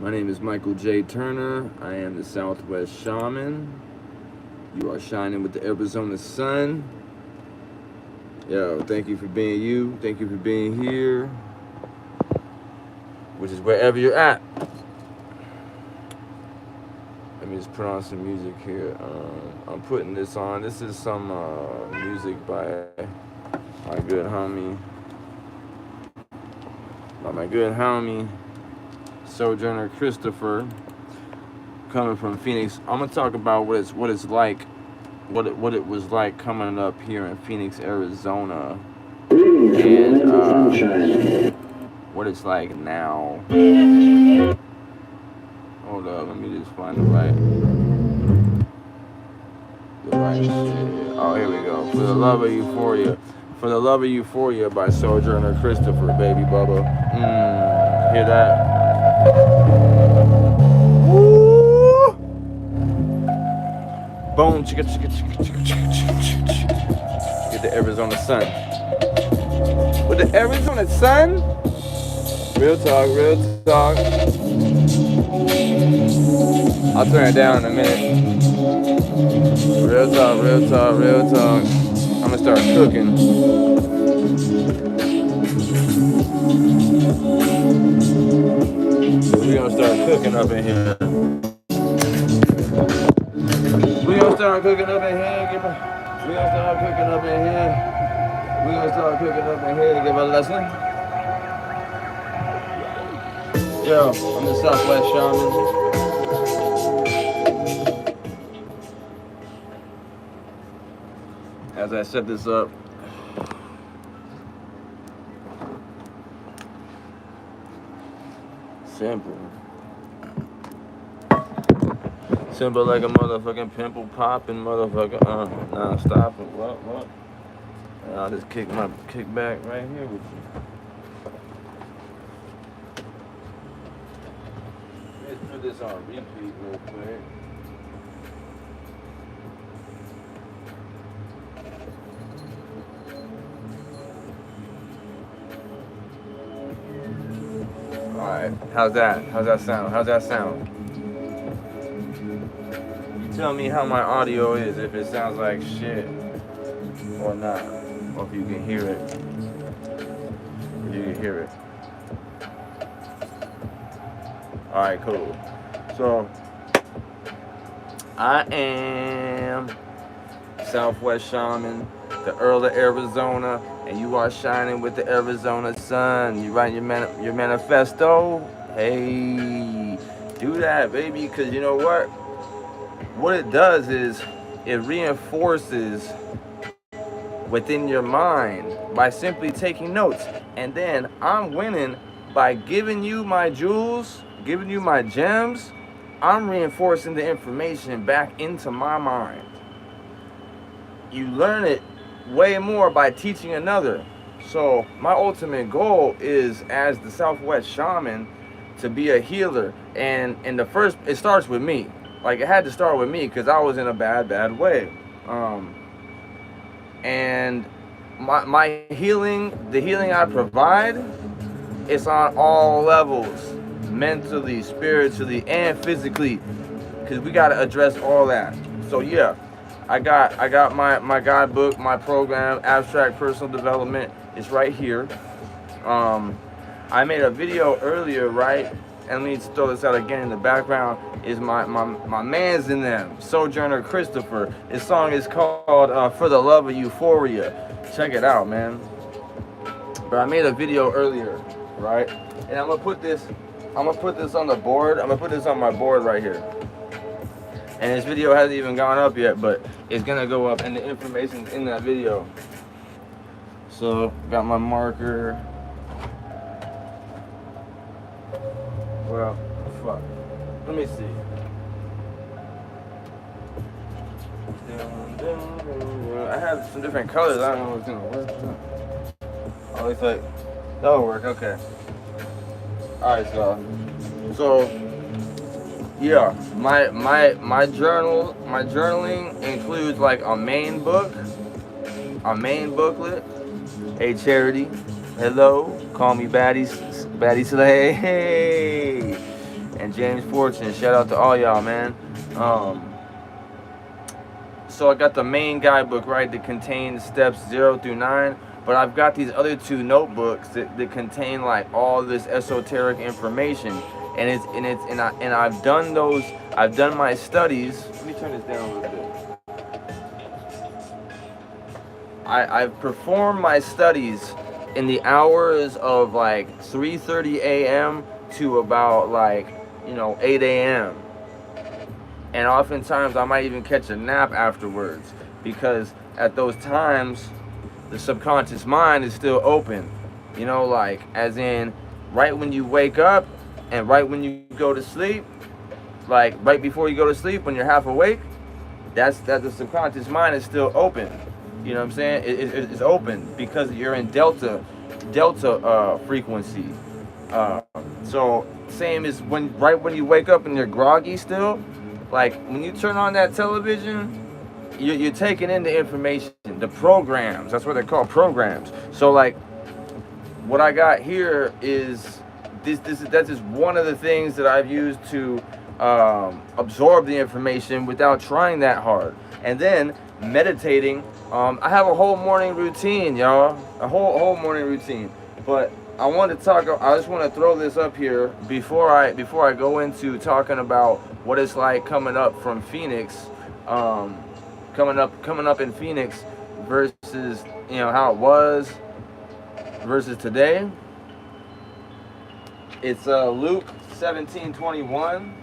My name is Michael J. Turner. I am the Southwest Shaman. You are shining with the Arizona sun. Yo, thank you for being you. Thank you for being here, which is wherever you're at. Let me just put on some music here. I'm putting this on. This is some music by my good homie, Sojourner Christopher, coming from Phoenix. I'm gonna talk about what it's like, what it was like coming up here in Phoenix, Arizona, and what it's like now. Hold up, let me just find the right shit here. Oh, here we go. For the Love of Euphoria. For the Love of Euphoria by Sojourner Christopher, baby bubba. Hear that? Woo! Boom, chicka, chicka, chicka, chicka, chicka, chicka, chicka. Get the Arizona sun. With the Arizona sun? Real talk, real talk. I'll turn it down in a minute. Real talk, real talk, real talk. I'm gonna start cooking. We're gonna start cooking up in here. We're gonna start cooking up in here. We're gonna start cooking up in here. We're gonna start cooking up in here to give a lesson. Yo, I'm the Southwest Shaman. As I set this up, simple like a motherfucking pimple popping motherfucker. Nah, stop it. What? And I'll just kick back right here with you. Let's put this on repeat real quick. Alright, how's that sound? You tell me how my audio is, if it sounds like shit or not, or if you can hear it. Alright, cool. So, I am Southwest Shaman, the Earl of Arizona, and you are shining with the Arizona sun. You write your manifesto? Hey, do that, baby, because you know what? What it does is it reinforces within your mind by simply taking notes. And then I'm winning by giving you my jewels, giving you my gems. I'm reinforcing the information back into my mind. You learn it way more by teaching another. So my ultimate goal is, as the Southwest Shaman, to be a healer. And it starts with me. Like, it had to start with me because I was in a bad way. And my healing, the healing I provide, it's on all levels, mentally, spiritually, and physically, because we got to address all that. So yeah, I got my guidebook, my program, Abstract Personal Development. It's right here. I made a video earlier, right? And let me throw this out again. In the background is my man's in them, Sojourner Christopher. His song is called For the Love of Euphoria. Check it out, man. But I made a video earlier, right? And I'm gonna put this on the board. I'm gonna put this on my board right here. And this video hasn't even gone up yet, but it's gonna go up, and the information's in that video. So, got my marker. Well, fuck. Let me see. I have some different colors. I don't know what's gonna work. Oh, it's like, that'll work. Okay. Alright, so yeah, my journaling includes like a main booklet, a charity. Hello, call me Baddie Slay. Hey. and James Fortune. Shout out to all y'all, man. So I got the main guidebook, right, that contains steps 0 through 9, but I've got these other 2 notebooks that contain like all this esoteric information, and I've done those. I've done my studies. Let me turn this down a little bit. I've performed my studies in the hours of like 3:30 a.m. to about like 8 a.m. And oftentimes I might even catch a nap afterwards, because at those times the subconscious mind is still open, like as in right when you wake up and right when you go to sleep, like right before you go to sleep when you're half awake, that the subconscious mind is still open. You know what I'm saying? It's open because you're in delta frequency. So same as right when you wake up and you're groggy still, like when you turn on that television, you're taking in the information, the programs. That's what they're called, programs. So like what I got here is that's just one of the things that I've used to absorb the information without trying that hard. And then meditating. I have a whole morning routine, y'all. A whole morning routine. But I want to talk. I just want to throw this up here before I go into talking about what it's like coming up from Phoenix, coming up in Phoenix versus how it was versus today. It's Luke 17:21.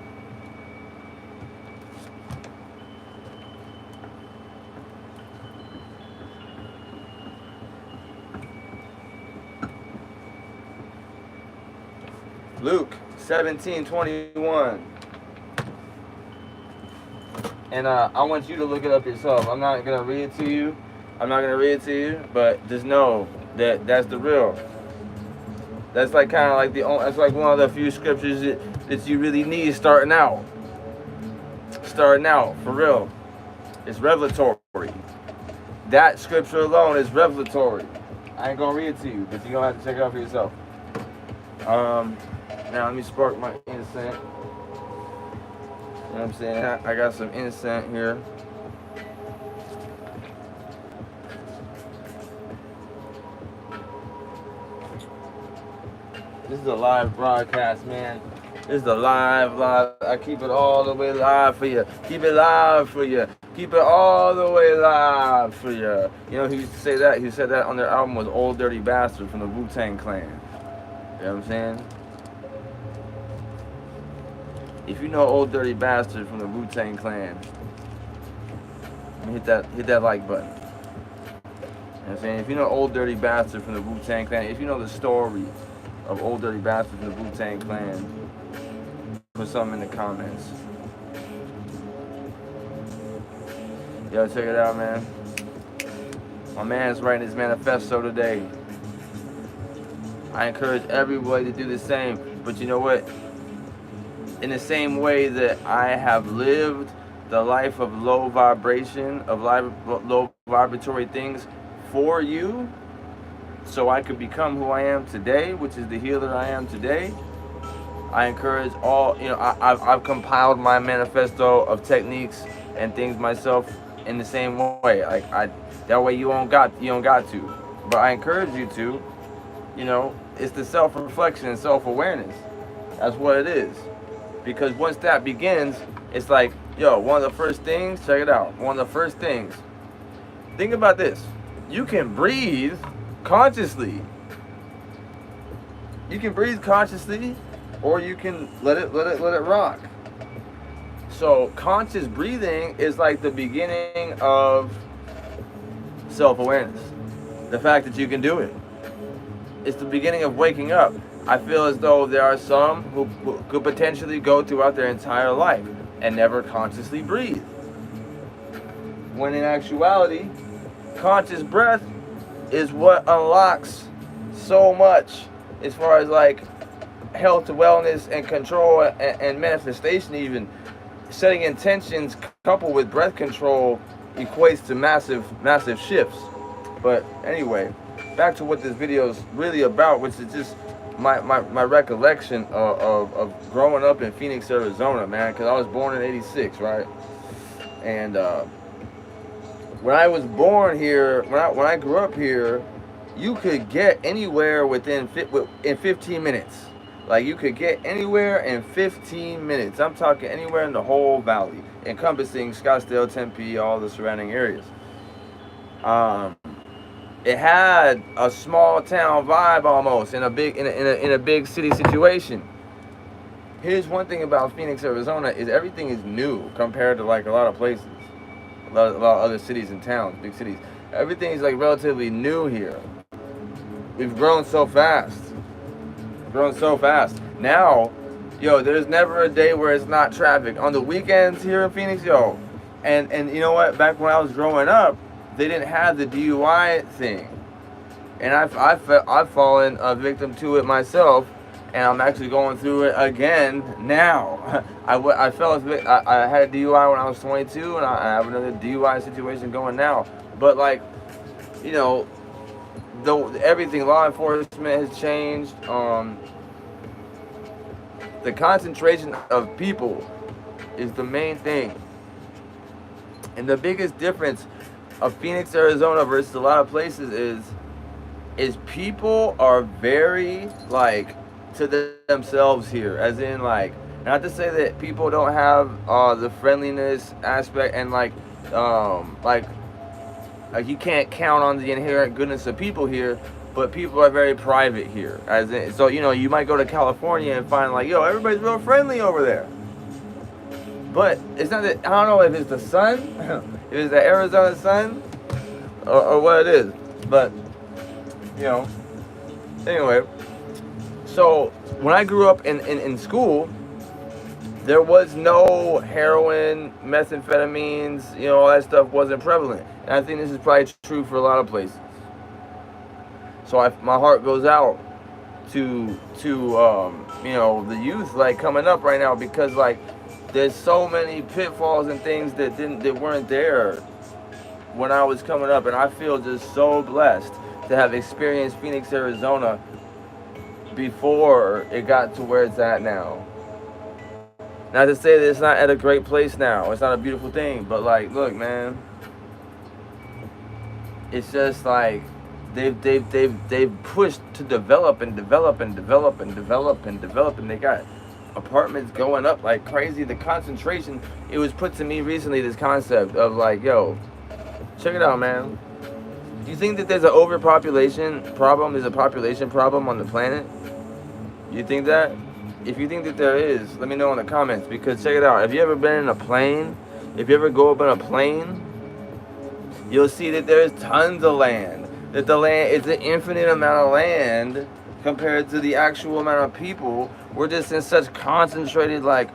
Luke 17:21. And I want you to look it up yourself. I'm not gonna read it to you. But just know that that's the real. That's like kind of like that's like one of the few scriptures that you really need starting out. For real. It's revelatory. That scripture alone is revelatory. I ain't gonna read it to you, but you're gonna have to check it out for yourself. Now let me spark my incense. You know what I'm saying? I got some incense here. This is a live broadcast, man. This is a live. I keep it all the way live for you. Keep it live for you. Keep it all the way live for you. You know who used to say that? Who said that on their album was Old Dirty Bastard from the Wu-Tang Clan. You know what I'm saying? If you know Old Dirty Bastard from the Wu-Tang Clan, hit that like button. You know what I'm saying? If you know Old Dirty Bastard from the Wu-Tang Clan, if you know the story of Old Dirty Bastard from the Wu-Tang Clan, put something in the comments. Yo, check it out, man. My man's writing his manifesto today. I encourage everybody to do the same. But you know what? In the same way that I have lived the life of low vibration, of low vibratory things for you, so I could become who I am today, which is the healer I am today, I encourage all, I've compiled my manifesto of techniques and things myself in the same way. Like that way you don't got to. But I encourage you to, it's the self-reflection and self-awareness. That's what it is. Because once that begins, it's like, one of the first things, check it out. One of the first things. Think about this. You can breathe consciously. You can breathe consciously, or you can let it rock. So conscious breathing is like the beginning of self-awareness. The fact that you can do it. It's the beginning of waking up. I feel as though there are some who could potentially go throughout their entire life and never consciously breathe. When in actuality, conscious breath is what unlocks so much as far as like health, wellness, and control and manifestation. Even setting intentions coupled with breath control equates to massive shifts. But anyway, back to what this video is really about, which is just my recollection of growing up in Phoenix, Arizona, man, because I was born in '86, right? And when I was born here, when I grew up here, you could get anywhere in 15 minutes. Like, you could get anywhere in 15 minutes. I'm talking anywhere in the whole valley, encompassing Scottsdale, Tempe, all the surrounding areas. It had a small town vibe almost in a big city situation. Here's one thing about Phoenix, Arizona, is everything is new compared to like a lot of places, a lot of other cities and towns, big cities. Everything is like relatively new here. We've grown so fast. Now, yo, there's never a day where it's not traffic. On the weekends here in Phoenix, yo, and you know what? Back when I was growing up, they didn't have the DUI thing, and I've fallen a victim to it myself, and I'm actually going through it again now. I had a DUI when I was 22, and I have another DUI situation going now. But like, you know, everything, law enforcement has changed. The concentration of people is the main thing, and the biggest difference of Phoenix, Arizona versus a lot of places is people are very like to themselves here, as in like, not to say that people don't have the friendliness aspect and like you can't count on the inherent goodness of people here, but people are very private here. As in, so you know, you might go to California and find like, yo, everybody's real friendly over there. But it's not that, I don't know if it's the sun, if it's the Arizona sun, or what it is. But, you know, anyway. So, when I grew up in school, there was no heroin, methamphetamines, you know, all that stuff wasn't prevalent. And I think this is probably true for a lot of places. So my heart goes out to you know, the youth like coming up right now, because like there's so many pitfalls and things that weren't there when I was coming up, and I feel just so blessed to have experienced Phoenix, Arizona before it got to where it's at now. Not to say that it's not at a great place now, it's not a beautiful thing, but like, look, man, it's just like they've pushed to develop, and they got apartments going up like crazy. The concentration, it was put to me recently, this concept of like, yo, check it out, man. Do you think that there's an overpopulation problem? There's a population problem on the planet? You think that? If you think that there is, let me know in the comments, because check it out. Have you ever been in a plane? If you ever go up in a plane, you'll see that there's tons of land. That the land, it's an infinite amount of land compared to the actual amount of people. We're just in such concentrated, like,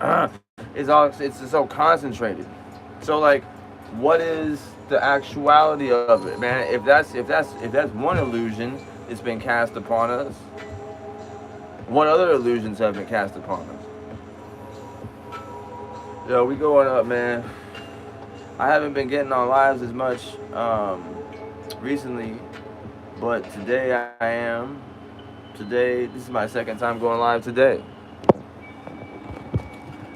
it's so concentrated. So like, what is the actuality of it, man? If that's one illusion that's been cast upon us, what other illusions have been cast upon us? Yo, we going up, man. I haven't been getting on lives as much recently, but today I am. Today, this is my second time going live today.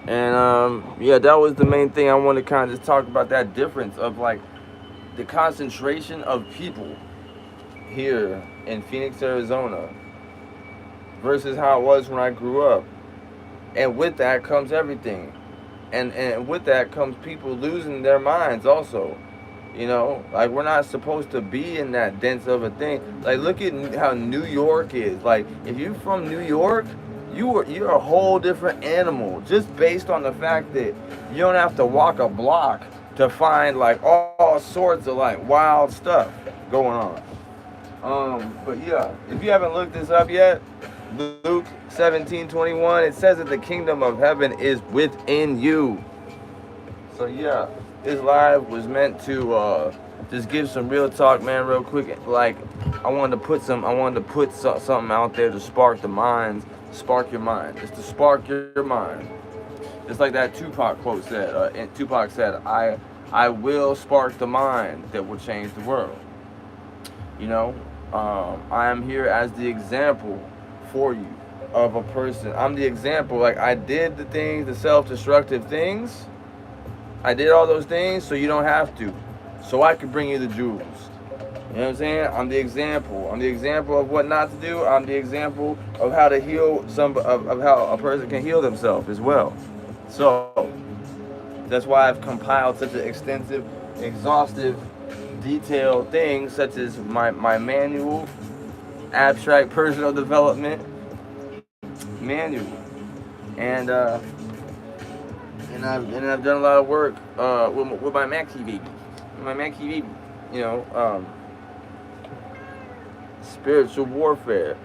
And yeah, that was the main thing I wanted to kind of just talk about, that difference of like the concentration of people here in Phoenix, Arizona versus how it was when I grew up. And with that comes everything. And with that comes people losing their minds also. You know, like, we're not supposed to be in that dense of a thing. Like, look at how New York is. Like, if you're from New York, you're a whole different animal, just based on the fact that you don't have to walk a block to find like all sorts of like wild stuff going on. But yeah, if you haven't looked this up yet, Luke 17:21, it says that the kingdom of heaven is within you. So yeah, this live was meant to just give some real talk, man, real quick. Like, I wanted to put something out there to spark the minds, spark your mind. Just to spark your mind. Just like that Tupac quote said. And Tupac said, I will spark the mind that will change the world. You know, I am here as the example for you of a person. I'm the example. Like, I did the things, the self-destructive things. I did all those things so you don't have to. So I could bring you the jewels. You know what I'm saying? I'm the example. I'm the example of what not to do. I'm the example of how to heal of how a person can heal themselves as well. So that's why I've compiled such an extensive, exhaustive, detailed thing, such as my manual, abstract personal development manual, and I've done a lot of work with my Maxie baby, you know, spiritual warfare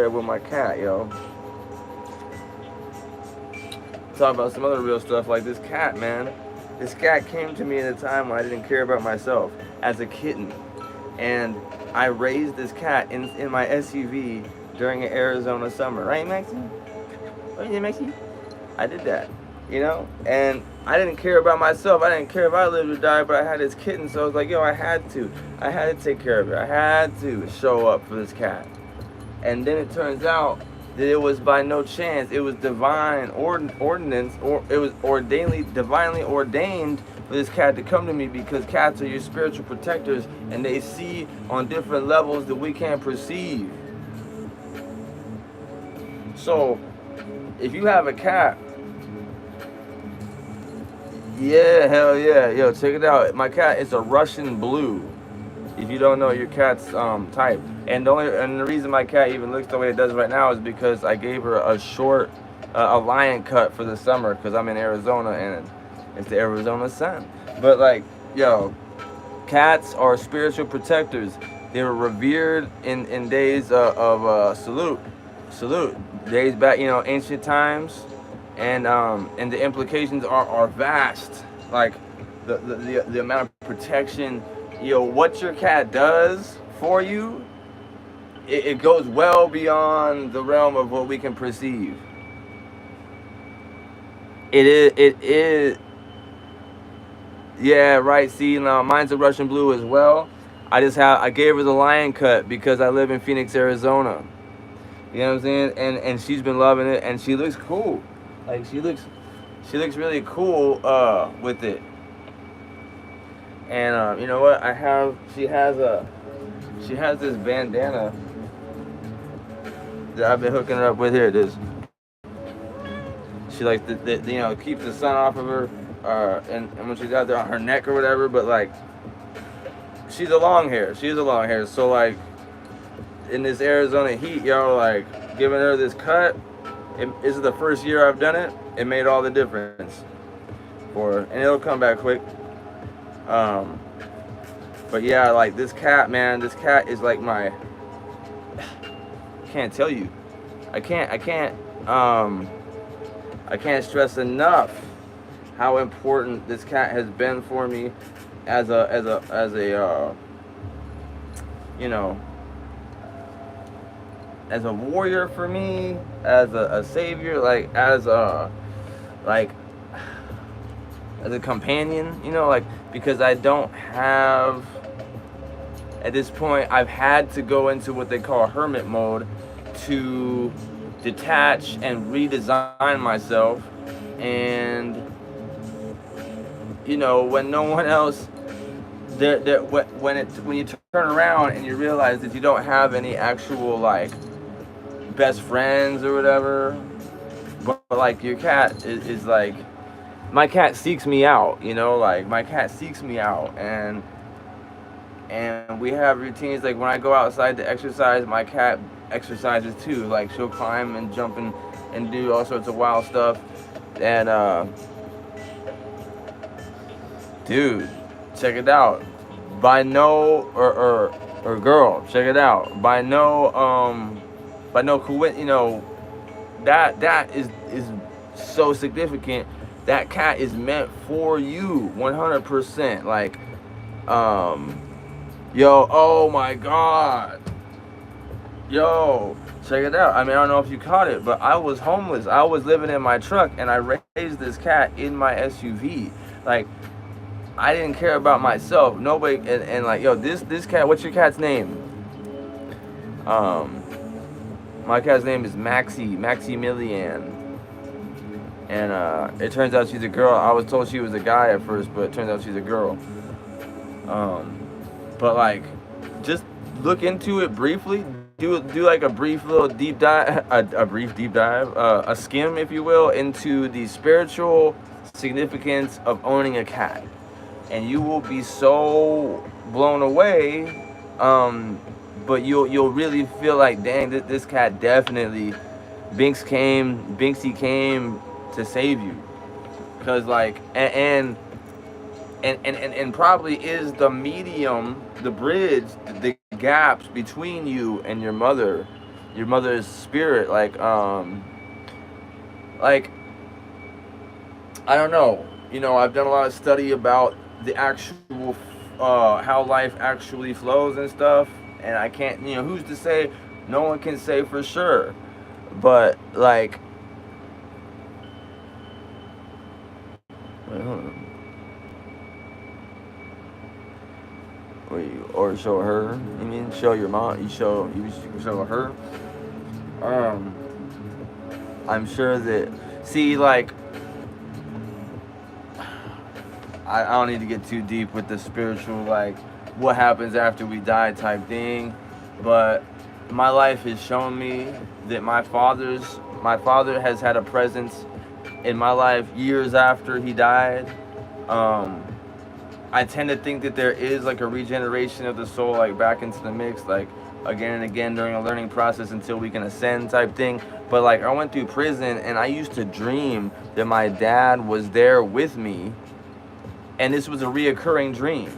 with my cat, yo. Talk about some other real stuff, like this cat, man. This cat came to me at a time when I didn't care about myself as a kitten, and I raised this cat in my SUV during an Arizona summer, right, Maxie? Right, Maxie? I did that, you know, and I didn't care about myself. I didn't care if I lived or died, but I had this kitten, so I was like, yo, I had to take care of it. I had to show up for this cat. And then it turns out that it was by no chance. It was divine ordinance, or it was divinely ordained for this cat to come to me, because cats are your spiritual protectors, and they see on different levels that we can't perceive. So if you have a cat, yeah, hell yeah, yo, check it out. My cat is a Russian blue. If you don't know your cat's type, and the reason my cat even looks the way it does right now is because I gave her a short, a lion cut for the summer, because I'm in Arizona and it's the Arizona sun. But like, yo, cats are spiritual protectors. They were revered in days of salute days back, you know, ancient times, and the implications are vast. Like the amount of protection, you know, what your cat does for you, it goes well beyond the realm of what we can perceive. It is, yeah, right. See, now mine's a Russian blue as well. I gave her the lion cut because I live in Phoenix, Arizona. You know what I'm saying? And she's been loving it, and she looks cool. Like, she looks really cool with it. And you know what? She has this bandana that I've been hooking her up with. Here it is. She likes the you know, keeps the sun off of her, and when she's out there on her neck or whatever. But like, she's a long hair. So like, in this Arizona heat, yo, like, giving her this cut, this is the first year I've done it. It made all the difference for her, and it'll come back quick. But yeah, like, this cat, man, this cat is like my, I can't tell you, I can't stress enough how important this cat has been for me as a you know, as a warrior for me, as a savior, like, as a companion, you know, like, because I don't have, at this point, I've had to go into what they call hermit mode to detach and redesign myself. And, you know, when no one else, when you turn around and you realize that you don't have any actual, like, best friends or whatever, but like, your cat is like, my cat seeks me out, you know, like, my cat seeks me out, and we have routines. Like, when I go outside to exercise, my cat exercises too. Like, she'll climb and jump and do all sorts of wild stuff. And dude, check it out. By no, or girl, check it out. By no you know, that is so significant. That cat is meant for you, 100%. Like, yo, oh my God, yo, check it out. I mean, I don't know if you caught it, but I was homeless. I was living in my truck, and I raised this cat in my SUV. Like, I didn't care about myself. Nobody, and like, yo, this cat, what's your cat's name? My cat's name is Maximilian. And it turns out she's a girl. I was told she was a guy at first, but it turns out she's a girl. But like, just look into it briefly. Do like a brief little deep dive, a skim, if you will, into the spiritual significance of owning a cat, and you will be so blown away. But you'll really feel like, dang, this cat definitely, Binksy came to save you, because like and probably is the medium, the bridge, the gaps between you and your mother's spirit. Like I don't know, I've done a lot of study about the actual how life actually flows and stuff, and I can't, who's to say? No one can say for sure, but like, wait, hold on. Or show her? You mean show your mom? You show her? I'm sure that. See, like, I don't need to get too deep with the spiritual, like, what happens after we die type thing, but my life has shown me that my father has had a presence in my life years after he died. I tend to think that there is like a regeneration of the soul, like back into the mix, like again and again during a learning process until we can ascend type thing. But like, I went through prison and I used to dream that my dad was there with me, and this was a reoccurring dream.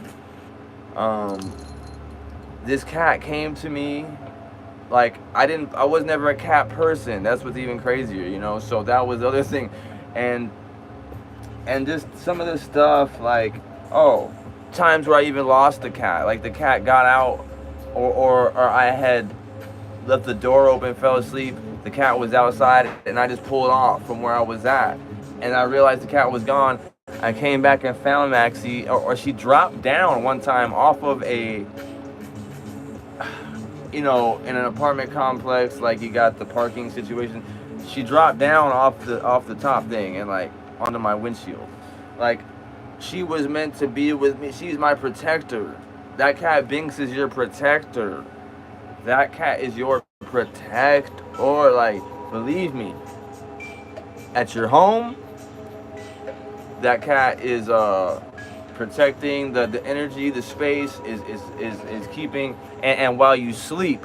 This cat came to me. Like, I was never a cat person. That's what's even crazier, so that was the other thing. And just some of this stuff, like, times where I even lost the cat. Like, the cat got out, or I had left the door open, fell asleep, the cat was outside, and I just pulled off from where I was at. And I realized the cat was gone. I came back and found Maxie, or she dropped down one time off of a, in an apartment complex, like you got the parking situation. She dropped down off the top thing and like onto my windshield. Like, she was meant to be with me. She's my protector. That cat Binks is your protector. That cat is your protector. Like, believe me. At your home, that cat is protecting the energy, the space is keeping. And while you sleep,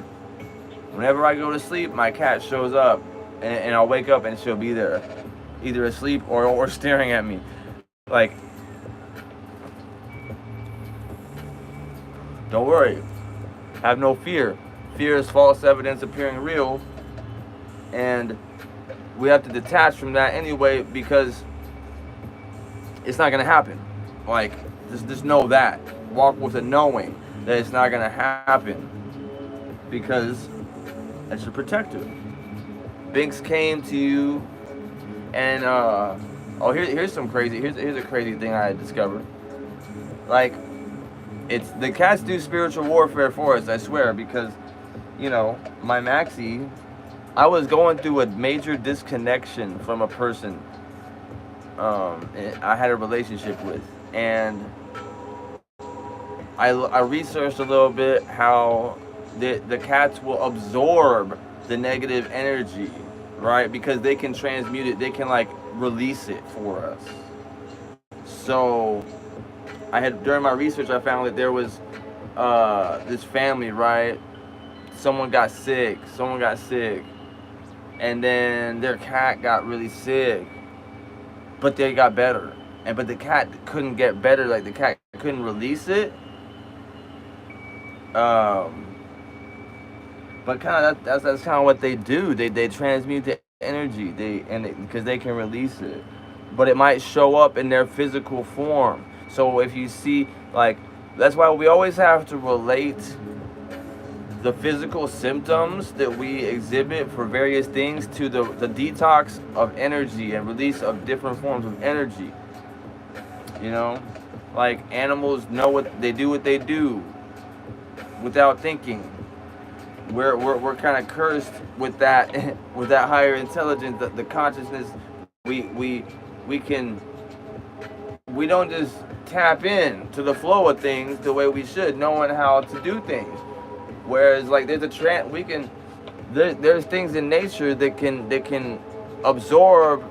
whenever I go to sleep, my cat shows up, and I'll wake up and she'll be there, either asleep or staring at me. Like, don't worry. Have no fear. Fear is false evidence appearing real. And we have to detach from that anyway, because it's not going to happen. Like, just know that. Walk with a knowing that it's not going to happen, because that's your protector. Binks came to you, and here's a crazy thing I had discovered. Like, it's the cats do spiritual warfare for us, I swear, because my Maxie, I was going through a major disconnection from a person I had a relationship with, and I researched a little bit how the cats will absorb the negative energy, right? Because they can transmute it, they can like release it for us. So during my research, I found that there was this family, right? Someone got sick, and then their cat got really sick, but they got better. But the cat couldn't get better, like the cat couldn't release it. But kind of that's kind of what they do. They transmute the energy. Because they can release it, but it might show up in their physical form. So if you see, like, that's why we always have to relate the physical symptoms that we exhibit for various things to the detox of energy and release of different forms of energy. Like, animals know what they do without thinking. we're kind of cursed with that with that higher intelligence, the consciousness. We can, we don't just tap in to the flow of things the way we should, knowing how to do things. Whereas like there's we can, there's things in nature that can absorb,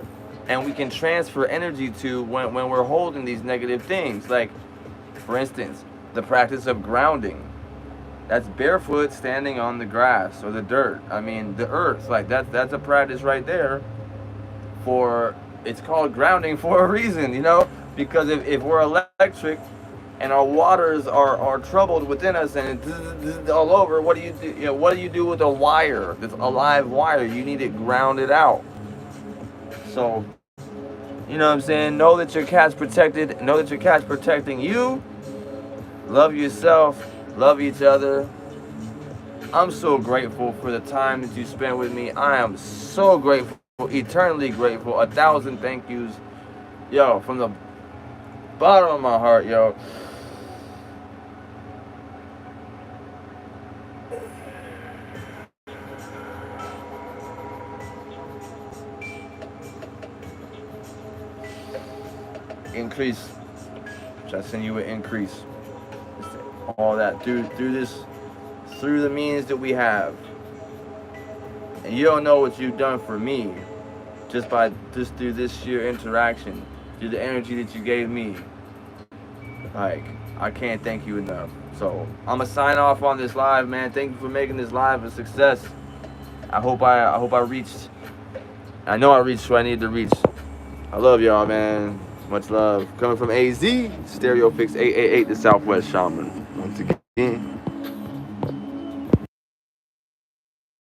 and we can transfer energy to when we're holding these negative things. Like for instance, the practice of grounding. That's barefoot standing on the grass or the dirt. I mean the earth. Like that's a practice right there. For it's called grounding for a reason, you know, because if we're electric and our waters are troubled within us and it's all over, what do you do? You know, what do you do with a wire? This a live wire. You need it grounded out. So, you know what I'm saying? Know that your cat's protected. Know that your cat's protecting you. Love yourself. Love each other. I'm so grateful for the time that you spent with me. I am so grateful, eternally grateful. 1,000 thank yous. Yo, from the bottom of my heart, yo. Increase. Try to send you an increase. All that through the means that we have. And you don't know what you've done for me just through this sheer interaction, through the energy that you gave me. Like, I can't thank you enough. So I'm gonna sign off on this live, man. Thank you for making this live a success. I hope I reached. I know I reached who I need to reach. I love y'all, man. Much love. Coming from AZ, StereoPHX 888, the Southwest Shaman. Once again.